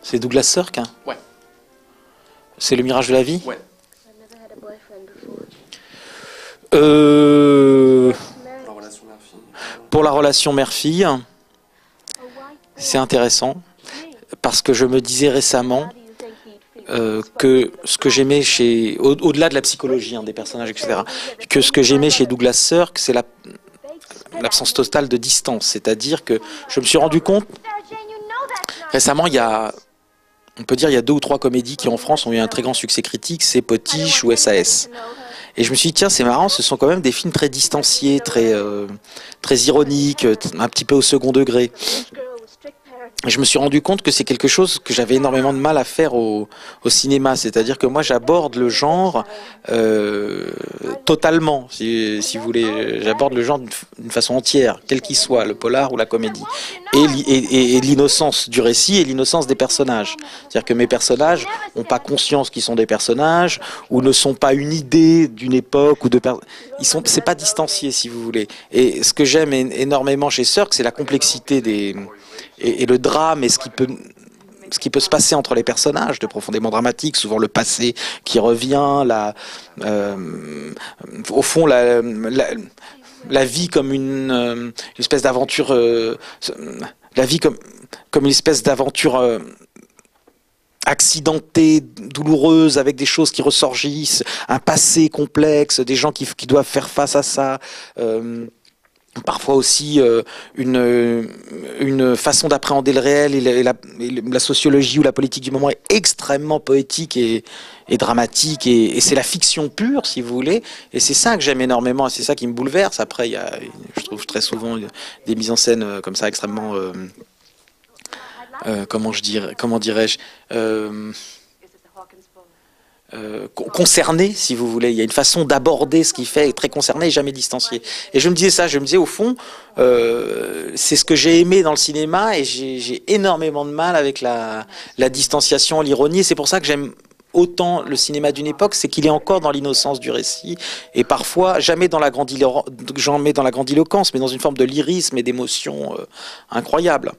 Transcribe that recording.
C'est Douglas Sirk, hein? Ouais. C'est Le Mirage de la vie? Ouais. La relation mère-fille. Pour la relation mère-fille, c'est intéressant, parce que je me disais récemment que ce que j'aimais chez, au-delà de la psychologie des personnages, etc., que ce que j'aimais chez Douglas Sirk, c'est l'absence totale de distance. C'est-à-dire que je me suis rendu compte, récemment, on peut dire il y a 2 ou 3 comédies qui en France ont eu un très grand succès critique, c'est Potiche ou SAS. Et je me suis dit, tiens, c'est marrant, ce sont quand même des films très distanciés, très ironiques, un petit peu au second degré. Et je me suis rendu compte que c'est quelque chose que j'avais énormément de mal à faire au cinéma. C'est-à-dire que moi, j'aborde le genre totalement, si vous voulez. J'aborde le genre d'une façon entière, quel qu'il soit, le polar ou la comédie. Et l'innocence du récit et l'innocence des personnages. C'est-à-dire que mes personnages n'ont pas conscience qu'ils sont des personnages, ou ne sont pas une idée d'une époque, ou c'est pas distancié, si vous voulez. Et ce que j'aime énormément chez Sirk, c'est la complexité et le drame et ce qui peut se passer entre les personnages de profondément dramatique, souvent le passé qui revient, au fond la vie comme une espèce d'aventure, la vie comme une espèce d'aventure accidentée, douloureuse, avec des choses qui ressurgissent, un passé complexe, des gens qui doivent faire face à ça. Parfois aussi une façon d'appréhender le réel et la sociologie ou la politique du moment est extrêmement poétique et dramatique, et c'est la fiction pure, si vous voulez, et c'est ça que j'aime énormément, et c'est ça qui me bouleverse. Après, il y a, je trouve très souvent des mises en scène comme ça extrêmement comment dirais-je, concerné, si vous voulez. Il y a une façon d'aborder ce qu'il fait, très concerné et jamais distancié. Et je me disais au fond, c'est ce que j'ai aimé dans le cinéma, et j'ai énormément de mal avec la distanciation, l'ironie. C'est pour ça que j'aime autant le cinéma d'une époque, c'est qu'il est encore dans l'innocence du récit, et parfois jamais dans la grandiloquence, mais dans une forme de lyrisme et d'émotion incroyable.